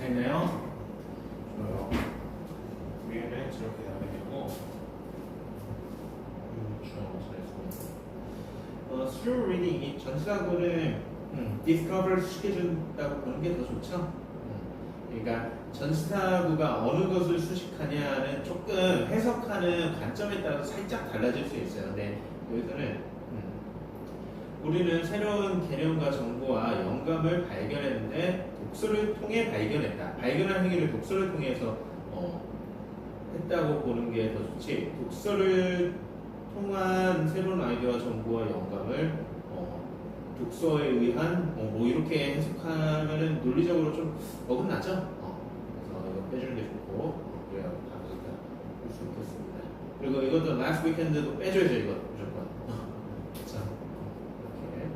됐나요? 좋아요. 위에는 저렇게 나오게 되고 through reading 이 전치사구를 discover 시켜준다고 보는 게 더 좋죠. 그러니까 전치사구가 어느 것을 수식하냐는 조금 해석하는 관점에 따라서 살짝 달라질 수 있어요. 근데 여기서는 우리는 새로운 개념과 정보와 영감을 발견했는데 독서를 통해 발견했다. 발견한 행위를 독서를 통해서 했다고 보는 게 더 좋지. 독서를 통한 새로운 아이디어와 정보와 영감을 독서에 의한 뭐 이렇게 해석하면은 논리적으로 좀 어긋나죠. 그래서 이거 빼주는 게 좋고 그래야 답을 볼수 있겠습니다. 그리고 이것도 last weekend도 빼줘야죠. 이거 무조건. 자 이렇게.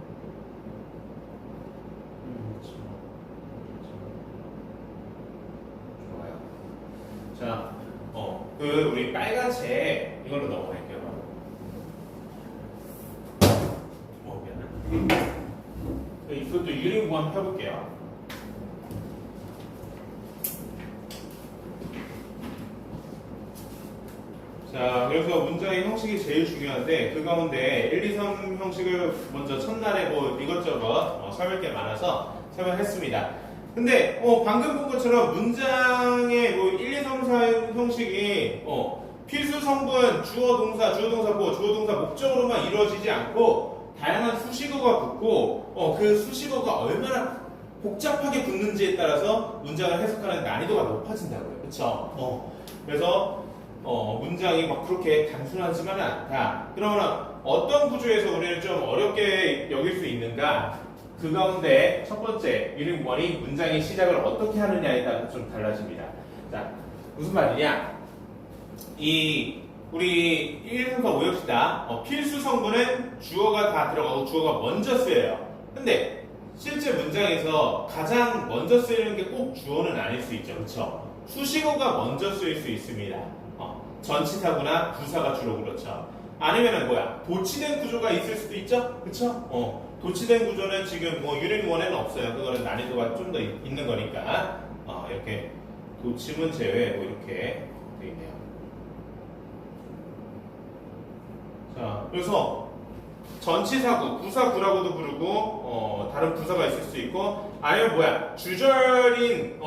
좋아요. 자, 우리 빨간 책 이걸로 넘어갈게요. 이것도 유닛 1 펴볼게요. 자, 그래서 문장의 형식이 제일 중요한데 그 가운데 1, 2, 3 형식을 먼저 첫날에 뭐 이것저것 설명할 게 많아서 설명했습니다. 근데 방금 본 것처럼 문장의 뭐 1, 2, 3, 4 형식이 필수 성분, 주어, 동사, 주어, 동사, 보어, 주어, 동사, 목적으로만 이루어지지 않고 다양한 수식어가 붙고 그 수식어가 얼마나 복잡하게 붙는지에 따라서 문장을 해석하는 난이도가 높아진다고요. 그쵸? 그래서 문장이 막 그렇게 단순하지만은 않다. 그러면 어떤 구조에서 우리는 좀 어렵게 여길 수 있는가? 그 가운데 첫 번째 유닛 1이 문장의 시작을 어떻게 하느냐에 따라 좀 달라집니다. 자, 무슨 말이냐? 우리 1, 3, 4, 5역시다. 필수 성분은 주어가 다 들어가고 주어가 먼저 쓰여요. 근데 실제 문장에서 가장 먼저 쓰이는 게 꼭 주어는 아닐 수 있죠. 그쵸? 수식어가 먼저 쓰일 수 있습니다. 전치사구나 부사가 주로 그렇죠. 아니면은 도치된 구조가 있을 수도 있죠. 그쵸? 도치된 구조는 지금 뭐 유닛 1에는 없어요. 그거는 난이도가 좀 더 있는 거니까 이렇게 도치문 제외 뭐 이렇게 돼 있네요. 자, 그래서 전치사구, 부사구라고도 부르고 다른 부사가 있을 수 있고 아니면 주절인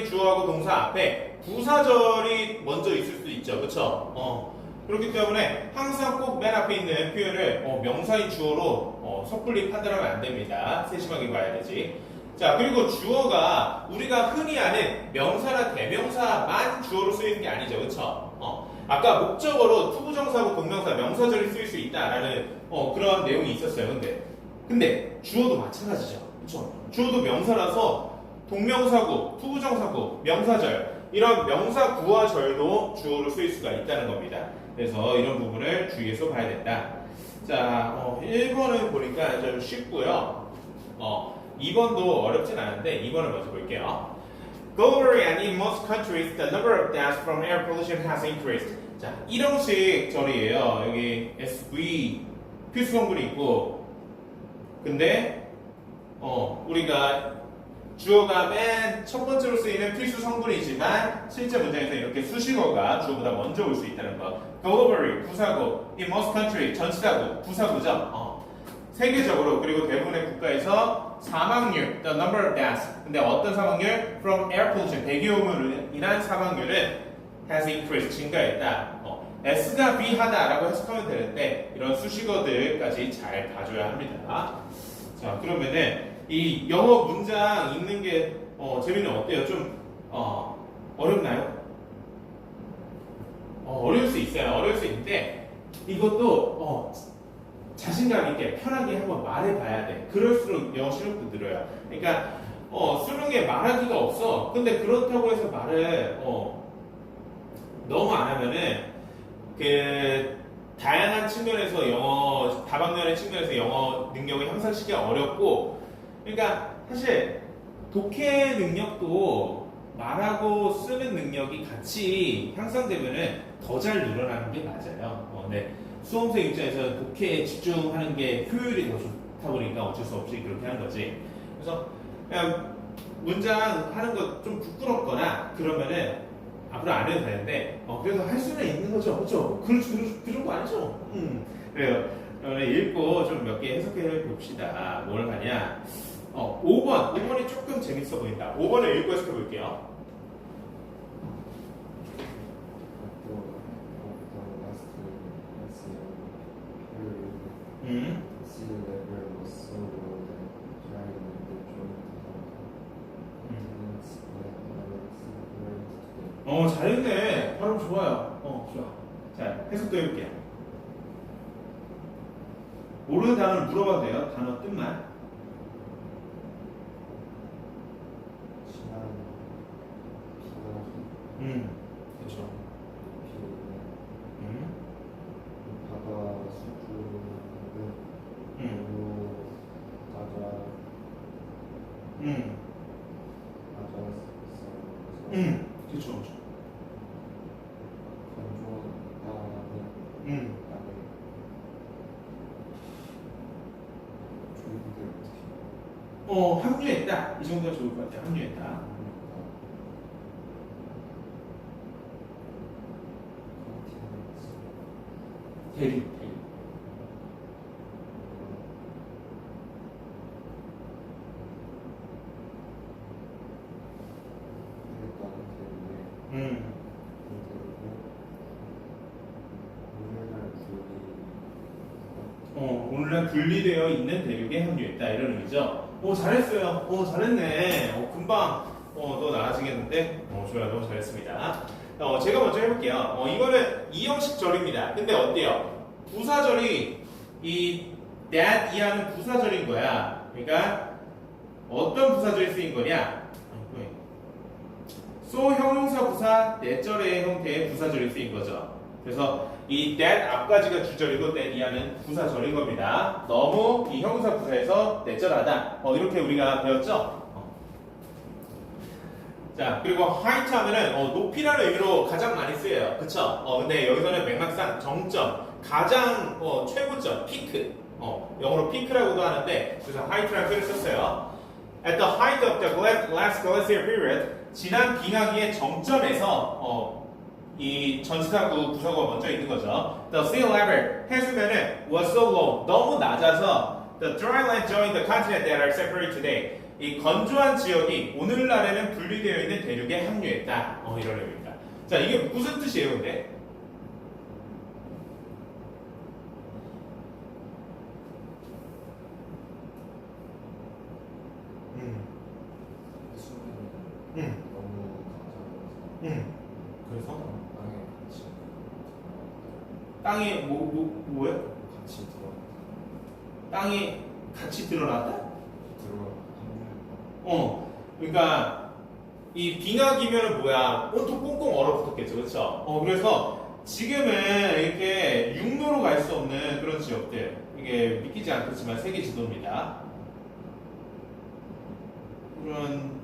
주어하고 동사 앞에 부사절이 먼저 있을 수도 있죠. 그쵸? 그렇기 때문에 항상 꼭 맨 앞에 있는 표현을 명사인 주어로 섣불리 판단하면 안 됩니다. 세심하게 봐야 되지. 자, 그리고 주어가 우리가 흔히 아는 명사나 대명사만 주어로 쓰이는 게 아니죠. 그쵸? 아까 목적어로 투부정사하고 동명사, 명사절이 쓰일 수 있다라는 그런 내용이 있었어요. 근데 주어도 마찬가지죠. 그쵸? 주어도 명사라서 동명사구, 투부정사구, 명사절 이런 명사 구와 절도 주어로 쓰일 수가 있다는 겁니다. 그래서 이런 부분을 주의해서 봐야 된다. 자, 1번을 보니까 좀 쉽고요. 2번도 어렵진 않은데 2번을 먼저 볼게요. Globally and in most countries, the number of deaths from air pollution has increased. 자, 1형식 절이에요. 여기 SV 필수 성분이 있고, 근데 우리가 주어가 맨 첫 번째로 쓰이는 필수 성분이지만 실제 문장에서 이렇게 수식어가 주어보다 먼저 올 수 있다는 거. Globally 부사구, in most countries 전치사구 부사구죠. 세계적으로 그리고 대부분의 국가에서 사망률, the number of deaths. 근데 어떤 사망률? From air pollution, 대기오염으로 인한 사망률은 has increased, 증가했다. S가 B하다라고 해석하면 되는데 이런 수식어들까지 잘 봐줘야 합니다. 자, 그러면은 이 영어 문장 읽는 게 재미는 어때요? 좀 어렵나요? 어려울 수 있어요. 어려울 수 있는데 이것도 자신감 있게 편하게 한번 말해봐야 돼. 그럴수록 영어 실력도 늘어요. 그러니까 수능에 말하기가 없어. 근데 그렇다고 해서 말을 너무 안 하면은 다양한 측면에서 영어 다방면의 측면에서 영어 능력을 향상시키기가 어렵고, 그러니까 사실 독해 능력도 말하고 쓰는 능력이 같이 향상되면은 더 잘 늘어나는 게 맞아요. 네. 수험생 입장에서는 독해에 집중하는 게 효율이 더 좋다 보니까 어쩔 수 없이 그렇게 하는 거지. 그래서 그냥 문장 하는 거 좀 부끄럽거나 그러면은 앞으로 안 해도 되는데 그래도 할 수는 있는 거죠, 그렇죠? 그 정도 아니죠? 그래요. 그러면 읽고 좀 몇 개 해석해 봅시다. 뭘 하냐? 5번이 조금 재밌어 보인다. 5번을 읽고 해석해 볼게요. Sea level was so low that dry land joined the continents. 잘했네. 발음 좋아요. 좋아. 자, 해석도 해볼게요. 모르는 단어를 물어봐도 돼요. 단어 뜻만. 지난 그렇죠. 바다 수준은 너무 낮아서 그렇죠. 건조하다는 조인들 어떻게 합류했다. 이 정도가 좋을 것 같아요. 합류했다. 대륙. 오늘날 분리되어 있는 대륙에 합류했다 이런 의미죠. 잘했어요. 잘했네. 금방 더 나아지겠는데. 좋아요. 너무 잘했습니다. 제가 먼저 해볼게요. 이거는 이형식 절입니다. 근데 어때요? 부사절이 이 that 이하는 부사절인 거야. 그러니까 어떤 부사절이 쓰인 거냐? so 형용사 부사 내절의 형태의 부사절이 쓰인 거죠. 그래서 이 that 앞까지가 주절이고 that 이하는 부사절인 겁니다. 너무 이 형용사 부사에서 내절하다. 이렇게 우리가 배웠죠? 자, 그리고 height 하면은 높이라는 의미로 가장 많이 쓰여요. 그쵸? 근데 여기서는 맥락상 정점, 가장 최고점, 피크. 영어로 피크라고도 하는데 그래서 height라는 표현을 썼어요. At the height of the last glacier period, 지난 빙하기의 정점에서 이 전치사구 부사구가 먼저 있는 거죠. The sea level, 해수면은 was so low, 너무 낮아서 the dry land joined the continent that are separate today. 이 건조한 지역이 오늘날에는 분리되어 있는 대륙에 합류했다. 이런 의미입니다. 자, 이게 무슨 뜻이에요, 근데? 너무 낮아서 그래서 땅에 땅이 뭐예요? 같이 들어 땅이 같이 드러났다? 합류 그러니까 이 빙하기면은 뭐야? 온통 꽁꽁 얼어붙었겠죠, 그렇죠? 그래서 지금은 이렇게 육로로 갈 수 없는 그런 지역들, 이게 믿기지 않겠지만 세계 지도입니다. 그런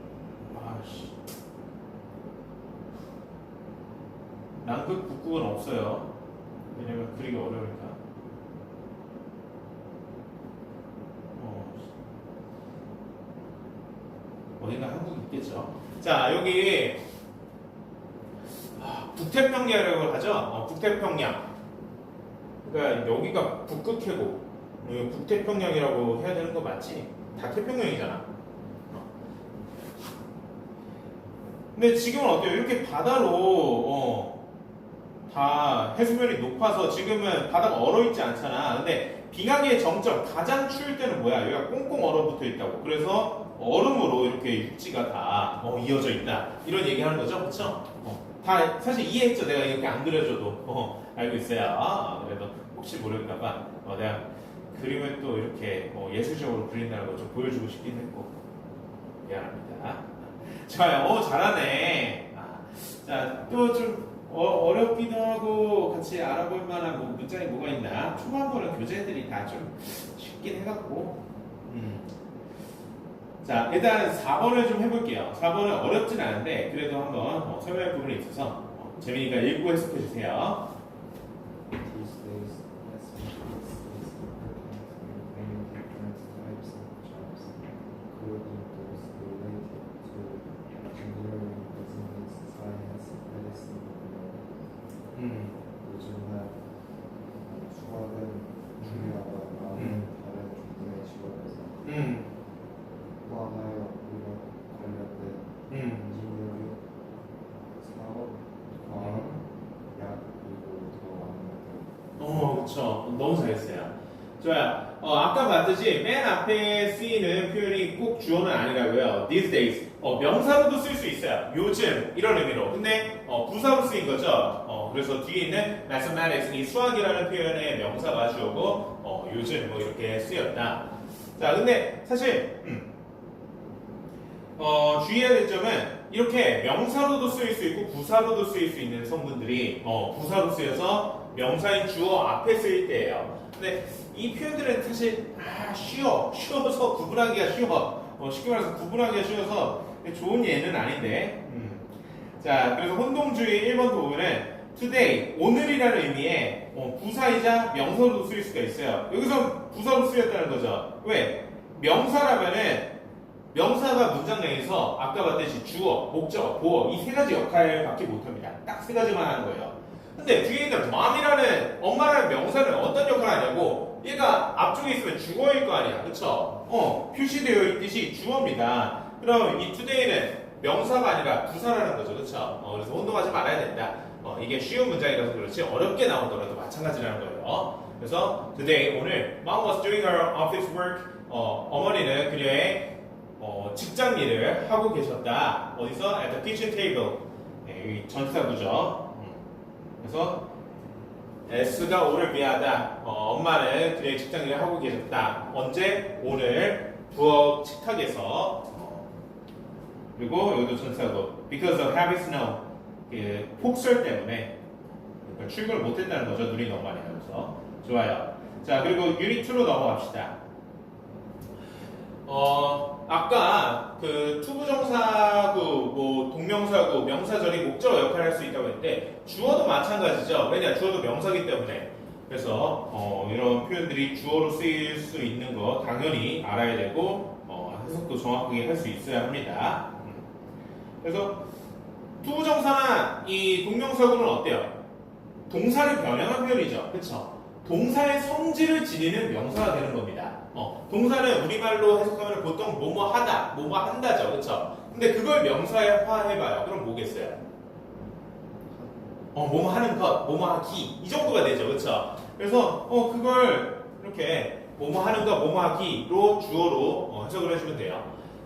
남극 북극은 없어요. 왜냐면 그리기 어려우니까. 어딘가 한국이 있겠죠. 자, 여기 북태평양이라고 하죠. 북태평양. 그러니까 여기가 북극해고 북태평양이라고 해야 되는 거 맞지? 다 태평양이잖아. 근데 지금은 어때요? 이렇게 바다로 다 해수면이 높아서 지금은 바다가 얼어있지 않잖아. 근데 빙하기의 정점, 가장 추울 때는 뭐야? 여기가 꽁꽁 얼어붙어 있다고. 그래서 얼음으로 이렇게 육지가 다 이어져 있다. 이런 얘기 하는 거죠. 그쵸? 다 사실 이해했죠. 내가 이렇게 안 그려줘도 알고 있어요. 그래도 혹시 모를까봐 내가 그림을 또 이렇게 예술적으로 그린다는 거 좀 보여주고 싶긴 했고 미안합니다. 좋아요. 잘하네. 자, 또 좀 어렵기도 하고 같이 알아볼 만한 문장이 뭐가 있나? 초반부는 교재들이 다 좀 쉽긴 해갖고. 자, 일단 4번을 좀 해볼게요. 4번은 어렵진 않은데 그래도 한번 설명할 부분이 있어서 재민이가 읽고 해석해 주세요. These days, mathematics is important in many different types of jobs, including those related 포함하여 이런 관련된 인지능력, 사업, 과학, 약 그리고 더 많은 것들. 그쵸. 너무 잘했어요. 좋아요. 아까 봤듯이 맨 앞에 쓰이는 표현이 꼭 주어는 아니라고요. These days. 명사로도 쓸 수 있어요. 요즘 이런 의미로. 근데 부사로 쓰인 거죠. 그래서 뒤에 있는 mathematics 이 수학이라는 표현의 명사가 주어고 요즘 뭐 이렇게 쓰였다. 자, 근데 사실 주의해야 될 점은 이렇게 명사로도 쓰일 수 있고 부사로도 쓰일 수 있는 성분들이 부사로 쓰여서 명사인 주어 앞에 쓰일 때예요. 근데 이 표현들은 사실 쉬워서 구분하기가 쉬워. 쉽게 말해서 구분하기가 쉬워서 좋은 예는 아닌데. 자, 그래서 혼동주의 1번 도구는 today, 오늘이라는 의미의 부사이자 명사로도 쓰일 수가 있어요. 여기서 부사로 쓰였다는 거죠. 왜? 명사라면은 명사가 문장 내에서 아까 봤듯이 주어, 목적, 보어 이 세 가지 역할밖에 못합니다. 딱 세 가지만 하는 거예요. 근데 뒤에 있는 mom이라는 엄마라는 명사는 어떤 역할을 하냐고 얘가 앞쪽에 있으면 주어일 거 아니야. 그쵸? 표시되어 있듯이 주어입니다. 그럼 이 today는 명사가 아니라 부사라는 거죠. 그쵸? 그래서 혼동하지 말아야 된다. 이게 쉬운 문장이라서 그렇지 어렵게 나오더라도 마찬가지라는 거예요. 그래서 today 오늘 Mom was doing her office work. 어머니는 그녀의 직장 일을 하고 계셨다. 어디서? At the kitchen table. 네, 전사구죠. 그래서 S가 오늘 미하다. 엄마는 그녀의 직장 일을 하고 계셨다. 언제? 오늘 부엌 식탁에서. 그리고 여기도 전사구. Because of heavy snow. 폭설 때문에 그러니까 출근을 못했다는 거죠. 눈이 너무 많이 와서. 좋아요. 자, 그리고 유닛 2로 넘어갑시다. 아까 그 투부정사구, 뭐 동명사구, 명사절이 목적 역할을 할 수 있다고 했는데 주어도 마찬가지죠. 왜냐, 주어도 명사기 때문에. 그래서 이런 표현들이 주어로 쓰일 수 있는 거 당연히 알아야 되고 해석도 정확하게 할 수 있어야 합니다. 그래서 투부정사나 이 동명사구는 어때요? 동사를 변형한 표현이죠. 그렇죠? 동사의 성질을 지니는 명사가 되는 겁니다. 동사는 우리말로 해석하면 보통 뭐뭐 하다, 뭐뭐 한다죠. 그렇죠? 근데 그걸 명사화해봐요. 그럼 뭐겠어요? 뭐뭐 하는 것, 뭐뭐 하기 이 정도가 되죠. 그렇죠? 그래서 그걸 이렇게 뭐뭐 하는 것, 뭐뭐 하기로 주어로 해석을 해주면 돼요.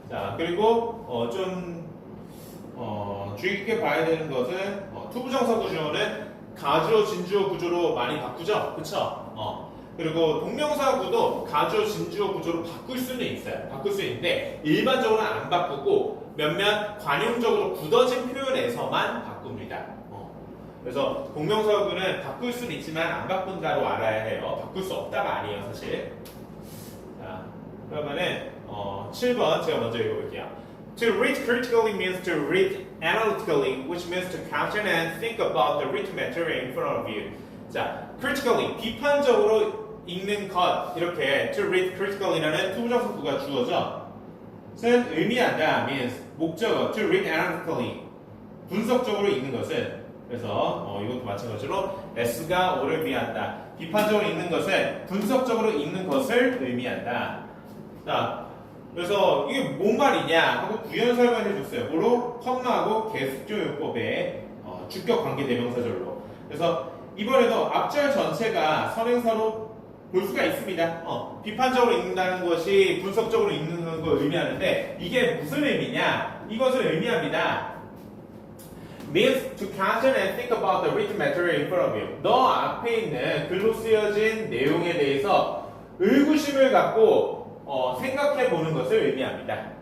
자, 그리고 좀 주의 깊게 봐야 되는 것은 투부정사구 주어는 가주어, 진주어 구조로 많이 바꾸죠? 그쵸? 그리고 동명사구도 가주어, 진주어 구조로 바꿀 수는 있어요. 바꿀 수 있는데 일반적으로는 안 바꾸고 몇몇 관용적으로 굳어진 표현에서만 바꿉니다. 그래서 동명사구는 바꿀 수는 있지만 안 바꾼다로 알아야 해요. 바꿀 수 없다가 아니에요, 사실. 자, 그러면은 7번 제가 먼저 읽어볼게요. To read critically means to read analytically, which means to question and think about the written material in front of you. 자, critically, 비판적으로 읽는 것, 이렇게 to read critically라는 투부정사구가 주어져. 는 의미한다, means 목적어, to read analytically, 분석적으로 읽는 것은. 그래서 이것도 마찬가지로 S가 O를 의미한다. 비판적으로 읽는 것은 분석적으로 읽는 것을 의미한다. 자, 그래서 이게 뭔 말이냐 하고 부연 설명을 해줬어요. 뭐로? 컴마하고 계속조용법의 주격 관계 대명사절로. 그래서 이번에도 앞절 전체가 선행사로 볼 수가 있습니다. 비판적으로 읽는다는 것이 분석적으로 읽는 걸 의미하는데 이게 무슨 의미냐? 이것을 의미합니다. means to question and think about the written material in front of you. 너 앞에 있는 글로 쓰여진 내용에 대해서 의구심을 갖고 생각해 보는 것을 의미합니다.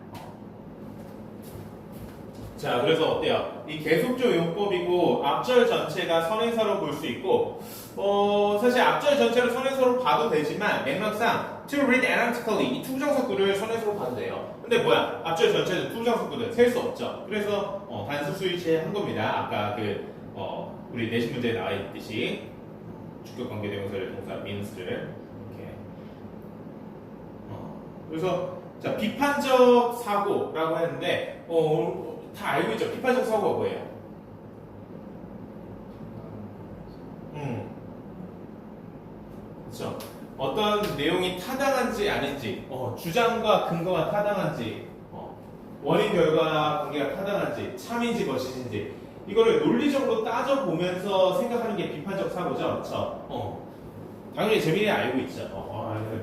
자, 그래서 어때요? 이 계속적 용법이고 앞절 전체가 선행사로 볼 수 있고 사실 앞절 전체를 선행사로 봐도 되지만 맥락상 to read analytically 이 투부정사구를 선행사로 봐도 돼요. 근데 뭐야? 앞절 전체는 투부정사구는 셀 수 없죠. 그래서 단수 수일체 한 겁니다. 아까 우리 내신 문제에 나와 있듯이 주격 관계 대명사를 동사 means를 그래서 자 비판적 사고라고 했는데 다 알고 있죠. 비판적 사고가 뭐예요? 그렇죠. 어떤 내용이 타당한지 아닌지, 주장과 근거가 타당한지, 원인 결과 관계가 타당한지, 참인지 거짓인지 이거를 논리적으로 따져보면서 생각하는 게 비판적 사고죠. 그렇죠? 당연히 재민이 알고 있죠.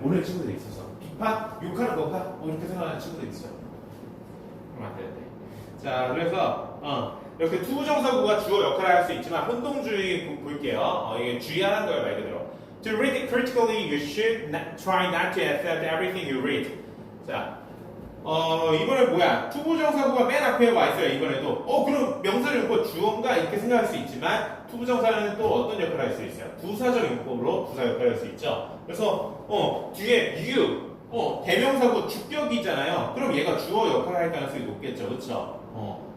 모르는 친구들이 있어서 비판? 욕하는 건가? 이렇게 생각하는 친구들이 있어요. 그러면 안 되는데. 자, 그래서 이렇게 투부정사구가 주어 역할을 할 수 있지만 혼동주의 볼게요. 이게 주의하는 거예요, 말 그대로. To read it critically, you should try not to accept everything you read. 자, 이번에 뭐야? 투부정사구가 맨 앞에 와 있어요, 이번에도. 그럼 명사를 읽고 주어인가? 이렇게 생각할 수 있지만, 투부정사는 또 어떤 역할을 할 수 있어요? 부사적 용법으로 부사 역할을 할 수 있죠. 그래서, 뒤에 you, 대명사고 주격이잖아요. 그럼 얘가 주어 역할을 할 가능성이 높겠죠. 그쵸?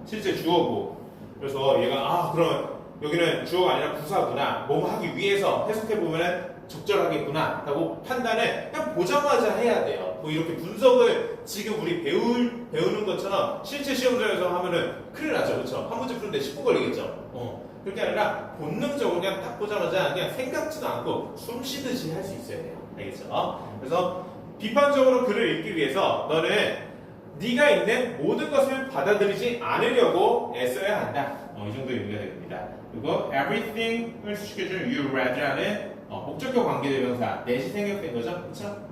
실제 주어고. 그래서 얘가, 그럼 여기는 주어가 아니라 부사구나. 뭐 하기 위해서 해석해보면은 적절하겠구나 라고 판단을 그냥 보자마자 해야 돼요. 뭐 이렇게 분석을 지금 우리 배우는 것처럼 실제 시험장에서 하면은 큰일 나죠. 그렇죠? 한 문제 푸는데 10분 걸리겠죠. 그렇게 아니라 본능적으로 그냥 딱 보자마자 그냥 생각지도 않고 숨 쉬듯이 할 수 있어야 돼요. 알겠죠? 그래서 비판적으로 글을 읽기 위해서 너는 네가 있는 모든 것을 받아들이지 않으려고 애써야 한다. 이 정도 의미가 됩니다. 그리고 everything을 시켜준 you read라는 목적격 관계대명사 넷이 생략된 거죠, 그렇죠?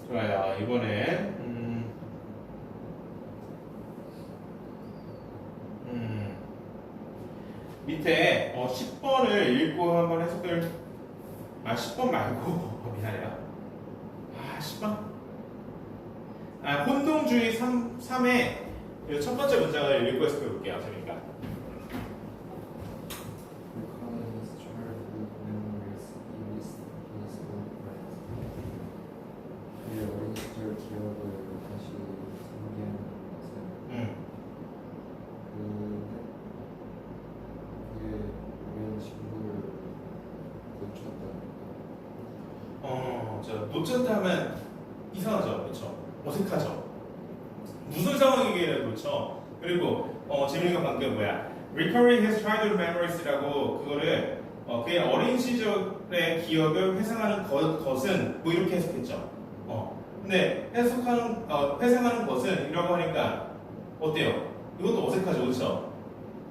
좋아요. 이번엔 밑에 10번을 읽고 한번 해석을 10번 말고 미안해요. 10번? 혼동주의 3의 첫 번째 문장을 읽고 해석해 볼게요. 재밌다. 기억을 다시 상기하는 것은 그의 우연 친구를 놓쳤다는 놓쳤다 하면 이상하죠, 그렇죠? 어색하죠. 무슨 상황이길래 놓쳐? 그리고 재민이가 방금 뭐야? Recurring his childhood memories라고 그거를 그의 어린 시절의 기억을 회상하는 것은 뭐 이렇게 해석했죠. 근데 회상하는 것은 이라고 하니까 어때요? 이것도 어색하죠, 그렇죠?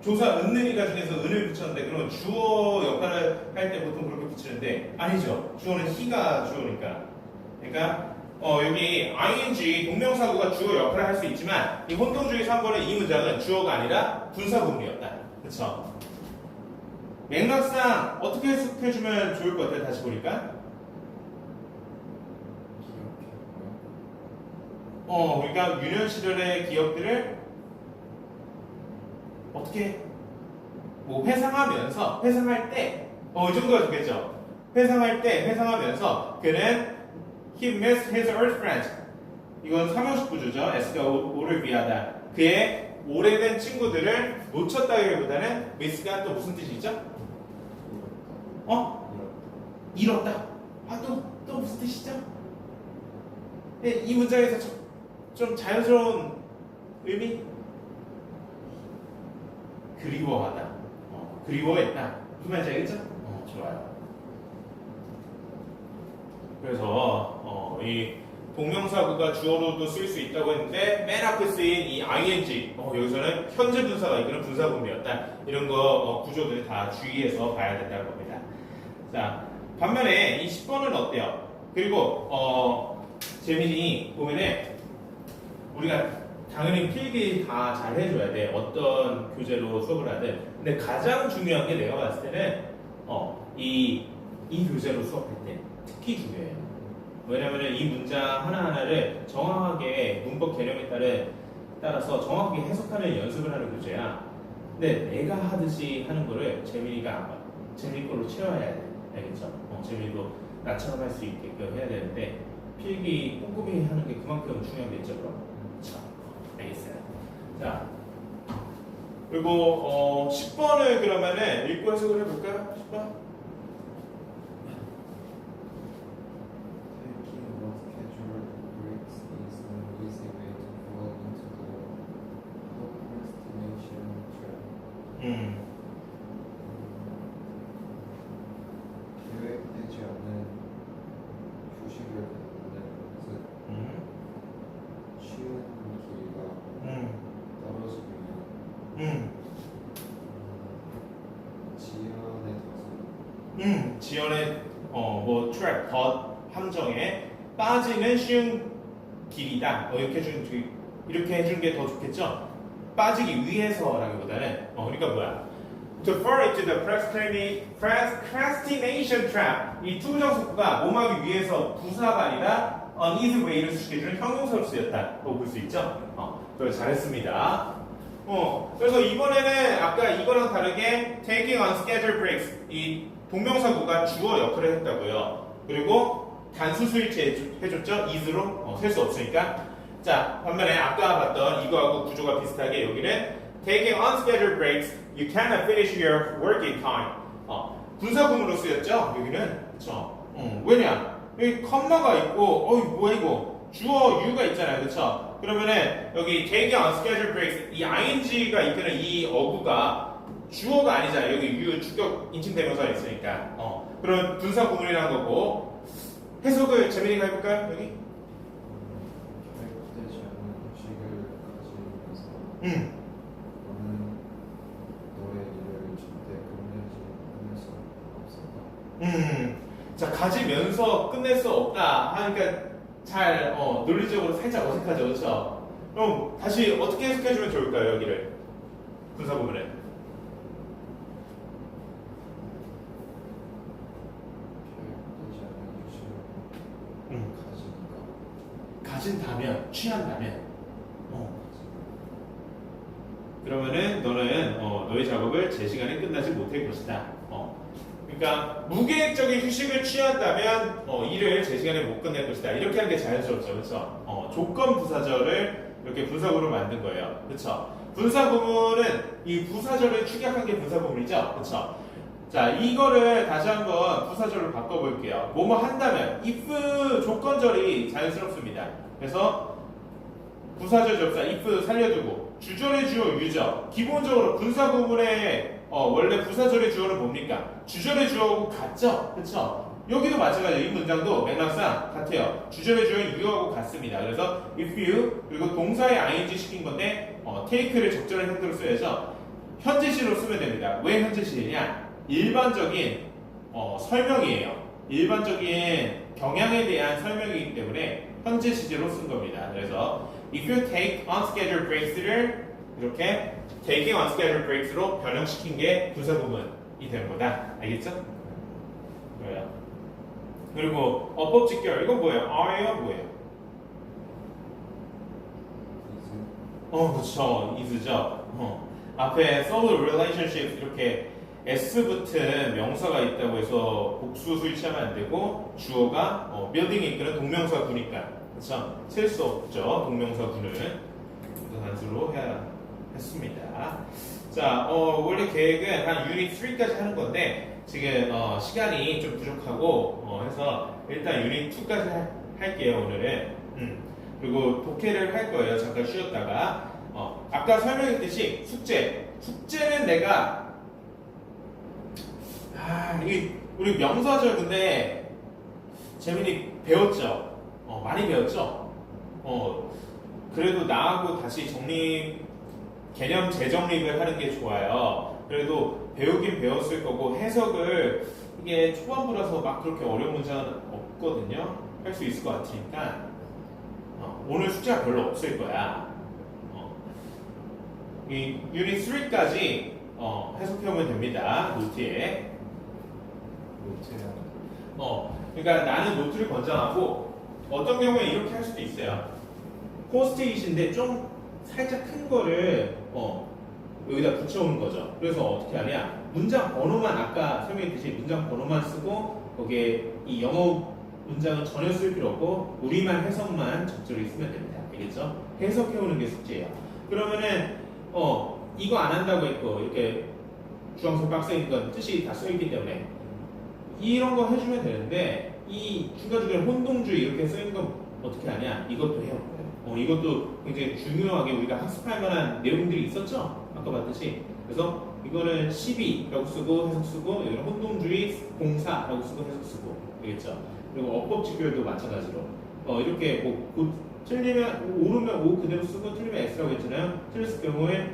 조사 은는이가 중에서 은을 붙였는데 그러면 주어 역할을 할 때 보통 그렇게 붙이는데 아니죠. 주어는 he가 주어니까. 그러니까 여기 ing 동명사구가 주어 역할을 할 수 있지만 이 혼동주의 3번의 이 문장은 주어가 아니라 분사구문이었다. 그렇죠? 맥락상 어떻게 해석해주면 좋을 것 같아요? 다시 보니까. 우리가 유년 시절의 기억들을 어떻게 회상하면서 회상할 때 이 정도가 좋겠죠. 회상하면서 그는 he missed his old friends. 이건 3형식 구조죠. S가 O를 위하다. 그의 오래된 친구들을 놓쳤다기보다는 miss가 또 무슨 뜻이죠? 잃었다. 또 무슨 뜻이죠? 이 문장에서 좀 자연스러운 의미? 그리워하다. 그리워했다. 무슨 말인지 알겠죠? 좋아요. 그래서 이 동명사구가 주어로도 쓸 수 있다고 했는데 맨 앞에 쓰인 이 ing 여기서는 현재 분사가 이끄는 분사구문이었다. 이런 거 구조들 다 주의해서 봐야 된다는 겁니다. 자, 반면에 이 10번은 어때요? 그리고 재민이 보면은 우리가 당연히 필기 다 잘 해줘야 돼. 어떤 교재로 수업을 하든. 근데 가장 중요한 게 내가 봤을 때는 이 교재로 수업할 때 특히 중요해요. 왜냐면은 이 문장 하나하나를 정확하게 문법 개념에 따라서 정확하게 해석하는 연습을 하는 교재야. 근데 내가 하듯이 하는 거를 재민이 걸로 채워야 돼. 알겠죠? 재민이도 나처럼 할 수 있게끔 해야 되는데 필기 꼼꼼히 하는 게 그만큼 중요하겠죠, 그럼. 그렇죠? 알겠어요. 자, 그리고 10번을 그러면은 읽고 해석을 해볼까요? 10번? Taking off scheduled breaks is an easy way to fall into the procrastination trap. 계획되지 않은 지연의 뭐 트랙, 덧, 함정에 빠지는 쉬운 길이다. 이렇게 해주는 게 더 좋겠죠? 빠지기 위해서라기보다는 그러니까 뭐야? To fall into the procrastination trap. 이 투부정사구가 몸하기 위해서 부사가 아니라 an easy way를 수식해주는 형용사로 쓰였다고 볼 수 있죠? 그걸 잘했습니다. 그래서 이번에는 아까 이거랑 다르게 taking unscheduled breaks 이 동명사구가 주어 역할을 했다고요. 그리고 단수 수일체 해줬죠? is로 셀 수 없으니까. 자, 반면에 아까 봤던 이거하고 구조가 비슷하게 여기는 taking unscheduled breaks, you cannot finish your work in time. 분사구문으로 쓰였죠? 여기는 그렇죠? 왜냐? 여기 컴마가 있고, 뭐야 이거? 주어 you가 있잖아요, 그렇죠? 그러면은 여기 taking unscheduled breaks 이 ing가 이끄는 이 어구가 주어가 아니잖아요. 여기 you 주격 인칭 대명사가 있으니까. 그런 분사구문이라는 거고 해석을 재민이가 해볼까요? 여기? 계획되지 않은 의식을 가지면서 너는 너의 일을 절대 끝낼 수 없었다. 자, 가지면서 끝낼 수 없다 하니까 잘 논리적으로 살짝 어색하죠, 그렇죠? 그럼 다시 어떻게 해석해주면 좋을까요, 여기를? 분사 부분에. 계획되지 않은 의식을 가지니까 가진다면, 취한다면, 그러면은 너는 너의 작업을 제 시간에 끝나지 못할 것이다. 그러니까 무계획적인 휴식을 취한다면 일을 제 시간에 못 끝낼 것이다. 이렇게 하는 게 자연스럽죠, 그렇죠? 조건 부사절을 이렇게 분사구로 만든 거예요, 그렇죠? 분사 부분은 이 부사절을 축약한 게 분사 부분이죠, 그렇죠? 자, 이거를 다시 한번 부사절로 바꿔볼게요. 뭐뭐 한다면 if 조건절이 자연스럽습니다. 그래서 부사절 접사 if 살려두고 주절의 주어 유저. 기본적으로 분사 부분에 원래 부사절의 주어는 뭡니까? 주절의 주어하고 같죠? 그쵸? 여기도 마찬가지예요. 이 문장도 맥락상 같아요. 주절의 주어는 you하고 같습니다. 그래서 if you 그리고 동사에 ing 시킨 건데 take를 적절한 형태로 써야죠. 현재시로 쓰면 됩니다. 왜 현재시냐? 일반적인 설명이에요. 일반적인 경향에 대한 설명이기 때문에 현재 시제로 쓴 겁니다. 그래서 if you take unscheduled breaks를 이렇게 taking unscheduled breaks로 변형시킨 게 분사 부분이 되는 거다. 알겠죠? 뭐예요? 그리고 어법 직결 이건 뭐예요? are요? 뭐예요? 그렇죠. is죠. 앞에 solid relationships 이렇게 s 붙은 명사가 있다고 해서 복수 수일치하면 안 되고 주어가 building에 이끄는 동명사 구니까 그렇죠? 셀 수 없죠. 동명사 구는 그래서 단수로 해야 했습니다. 자, 원래 계획은 한 유닛 3까지 하는 건데 지금 시간이 좀 부족하고 해서 일단 유닛 2까지 할게요 오늘은. 그리고 독해를 할 거예요. 잠깐 쉬었다가 아까 설명했듯이 숙제는 내가 우리 명사절 근데 재민이 배웠죠? 많이 배웠죠? 그래도 나하고 다시 개념 재정립을 하는 게 좋아요. 그래도 배우긴 배웠을 거고 해석을 이게 초반부라서 막 그렇게 어려운 문장은 없거든요. 할 수 있을 것 같으니까 오늘 숙제가 별로 없을 거야. 이 유닛 3까지 해석해보면 됩니다. 노트에. 그러니까 나는 노트를 권장하고 어떤 경우에 이렇게 할 수도 있어요. 포스트잇인데 좀 살짝 큰 거를 여기다 붙여오는 거죠. 그래서 어떻게 하냐? 문장 번호만 아까 설명했듯이 문장 번호만 쓰고 거기에 이 영어 문장은 전혀 쓸 필요 없고 우리말 해석만 적절히 쓰면 됩니다. 알겠죠? 해석해오는 게 숙제예요. 그러면은 이거 안 한다고 했고 이렇게 주황색 박스에 있는 건 뜻이 다 써있기 때문에 이런 거 해주면 되는데 이 중간중간에 혼동주의 이렇게 쓰는 건 어떻게 하냐? 이것도 해요. 이것도 굉장히 중요하게 우리가 학습할 만한 내용들이 있었죠? 아까 봤듯이. 그래서 이거는 12라고 쓰고 해석 쓰고 여기는 혼동주의 공사라고 쓰고 해석 쓰고 되겠죠? 그리고 어법 직결도 마찬가지로 이렇게 틀리면 오르면 O 그대로 쓰고 틀리면 X라고 했잖아요. 틀렸을 경우에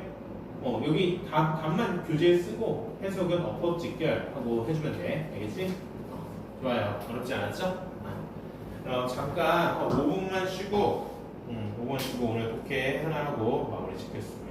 여기 답만 교재에 쓰고 해석은 어법 직결하고 해주면 돼. 알겠지? 좋아요. 어렵지 않았죠? 그럼 잠깐 5분만 쉬고 5분 쉬고 오늘 독해 하나 하고 마무리 짓겠습니다.